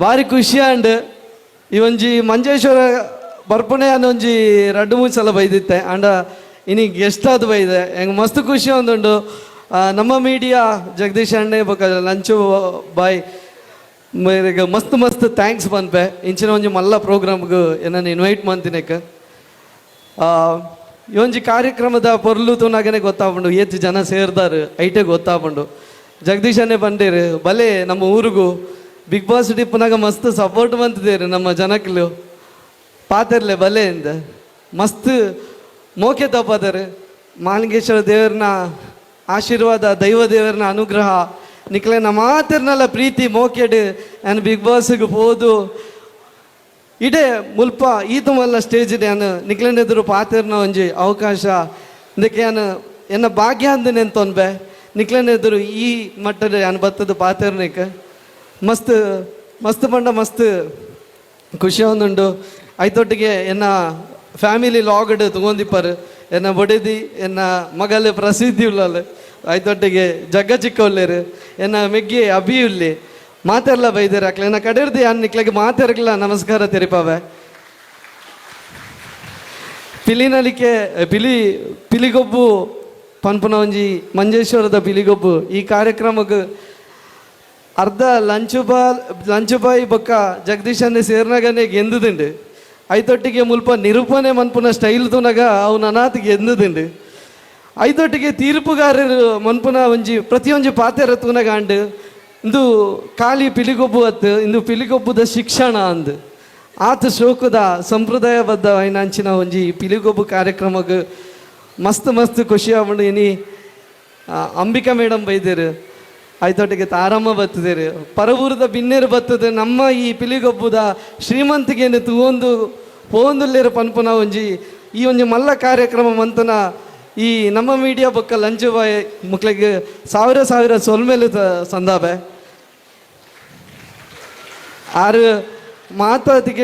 ಭಾರಿ ಖುಷಿ ಅಂಡ್ ಈ ಒಂಜಿ ಮಂಜೇಶ್ವರ ಬರ್ಪಣೆ ಅನ್ನೋ ಒಂಜಿ 2-3 ಸಲ ಬೈದಿತ್ತೆ ಅಂಡ ಇನ್ನೀಗ ಎಷ್ಟಾದ ಬೈದೆ ಹೆಂಗೆ ಮಸ್ತ್ ಖುಷಿ ಒಂದುಂಡು. ನಮ್ಮ ಮೀಡಿಯಾ ಜಗದೀಶ್ ಅಣ್ಣೆ ಬೊಕ ಲಂಚು ಬಾಯ್ ಮೇರೆಗೆ ಮಸ್ತ್ ಮಸ್ತ್ ಥ್ಯಾಂಕ್ಸ್ ಪನ್ಪೆ ಇಂಚಿನ ಒಂಜಿ ಮಲ್ಲ ಪ್ರೋಗ್ರಾಮ್ಗೆ ಏನನ್ನು ಇನ್ವೈಟ್ ಮಾಡ್ತೀನಕ್ಕೆ. ಈ ಒಂಜಿ ಕಾರ್ಯಕ್ರಮದ ಪೊರ್ಲು ತೂನಾಗನೆ ಗೊತ್ತಾಗ್ಬಂಡು ಏತ್ ಜನ ಸೇರ್ದಾರು ಐಟೆ ಗೊತ್ತಾಗ್ಬಂಡು. ಜಗದೀಶ್ ಅಣ್ಣೆ ಬಂಡೇರು ಭಲೆ ನಮ್ಮ ಊರಿಗೂ ಬಿಗ್ ಬಾಸ್ ಡಿಪ್ನಾಗ ಮಸ್ತ್ ಸಪೋರ್ಟ್ ಬಂತಿದ್ದೇರು ನಮ್ಮ ಜನಕ್ಕಲು ಪಾತಿರ್ಲೆ ಭಲೆ ಅಂದ ಮಸ್ತ್ ಮೋಕೆ ತಪ್ಪದರು. ಮಾಲಿಂಗೇಶ್ವರ ದೇವ್ರನ್ನ ಆಶೀರ್ವಾದ, ದೈವ ದೇವರನ್ನ ಅನುಗ್ರಹ ನಿಕ್ಲೆನ ಮಾತಿರ್ನಲ್ಲ ಪ್ರೀತಿ ಮೋಕೆಡು ನಾನು ಬಿಗ್ ಬಾಸ್ಗೆ ಹೋದು ಇಡೇ ಮುಲ್ಪ ಈತ ಮಲ್ಲ ಸ್ಟೇಜ್ ನಾನು ನಿಕ್ಲೆನೆದುರು ಪಾತಿರ್ನ ಒಂಜಿ ಅವಕಾಶ ಇದಕ್ಕೆ ನಾನು ಎನ್ನ ಭಾಗ್ಯ ಅಂದ ನೆನ್ತೊನ್ಬೆ ನಿಕ್ಲೆನೆದುರು ಈ ಮಟ್ಟದ ನಾನು ಬತ್ತದು ಪಾತಿರ್ನಿಕ್ಕೆ ಮಸ್ತ್ ಮಸ್ತ್ ಪಂಡ ಮಸ್ತ್ ಖುಷಿ ಒಂದುಂಡು. ಐತೊಟ್ಟಿಗೆ ಎನ್ನ ಫ್ಯಾಮಿಲಿ ಲಾಗ್ಡ್ ತಗೊಂಡಿಪ್ಪರು ಎನ್ನ ಬೊಡೆದಿ ಎನ್ನ ಮಗಲ್ ಪ್ರಸಿದ್ಧಿ ಉಳ್ಳಲು ಐತೊಟ್ಟಿಗೆ ಜಗ್ಗ ಚಿಕ್ಕವಲ್ಲೇರು ಎನ್ನ ಮೆಗ್ಗಿ ಅಭಿ ಉಲ್ಲಿ ಮಾತೆಲ್ಲ ಬೈದೇರು ಅಕ್ಲೆ ಎನ್ನ ಕಡೆರ್ದಿ ಅನ್ನಿಕ್ಲೆಗೆ ಮಾತೆರ್ಗಿಲ್ಲ ನಮಸ್ಕಾರ ತೆರಿಪಾವೆ. ಪಿಲಿನಲಿಕೆ ಪಿಲಿಗೊಬ್ಬು ಪನ್ಪುನ ಒಂಜಿ ಮಂಜೇಶ್ವರದ ಪಿಲಿಗೊಬ್ಬು ಈ ಕಾರ್ಯಕ್ರಮಕ್ಕೆ ಅರ್ಧ ಲಂಚುಬಾಯಿ ಬೊಕ್ಕ ಜಗದೀಶ್ ಅನ್ನೆ ಸೇರ್ನಾಗನೆ ಗೆಂದುದುಂಡು. ಐತೊಟ್ಟಿಗೆ ಮುಲ್ಪ ನಿರೂಪಣೆ ಮನ್ಪುನ ಸ್ಟೈಲ್ ತುನಗ ಅವನ ಅನಾಥಿಗೆ ಗೆಂದುದುಂಡು. ಐತೊಟ್ಟಿಗೆ ತೀರ್ಪುಗಾರರು ಮನ್ಪುನ ಒಂಜಿ ಪ್ರತಿಯೊಂಜಿ ಪಾತೆರ ತೂನಗಾಂಡು ಇಂದು ಖಾಲಿ ಪಿಲಿಗೊಬ್ಬು ಅತ್ತು ಇಂದು ಪಿಲಿಗೊಬ್ಬುದ ಶಿಕ್ಷಣ ಅಂದು ಆತ ಶೋಕದ ಸಂಪ್ರದಾಯಬದ್ಧ ವೈನಾಂಚಿನ ಒಂಜಿ ಪಿಲಿಗೊಬ್ಬು ಕಾರ್ಯಕ್ರಮಕ್ಕೆ ಮಸ್ತ್ ಮಸ್ತ್ ಖುಷಿ ಆಗ್ಬಿಡು. ಇನಿ ಅಂಬಿಕಾ ಮೇಡಮ್ ಬೈದೇರು ಐತೊಟ್ಟಿಗೆ ತಾರಮ್ಮ ಬತ್ತದೇರು ಪರವೂರದ ಬಿನ್ನೇರು ಬತ್ತದ ನಮ್ಮ ಈ ಪಿಲಿಗೊಬ್ಬುದ ಶ್ರೀಮಂತಿಗೆಯನ್ನು ತೂವೊಂದು ಪೋಂದುಲ್ಲೇರು ಪನ್ಪುನ ಒಂಜಿ ಈ ಒಂಜಿ ಮಲ್ಲ ಕಾರ್ಯಕ್ರಮ ಮಂತನ ಈ ನಮ್ಮ ಮೀಡಿಯಾ ಬೊಕ್ಕ ಲಂಚು ಬಾಯ್ ಮಕ್ಳಿಗೆ ಸಾವಿರ ಸೊಲ್ಮೇಲು ಸಂದಾಬೆ ಆರು ಮಾತಾತಿಗೆ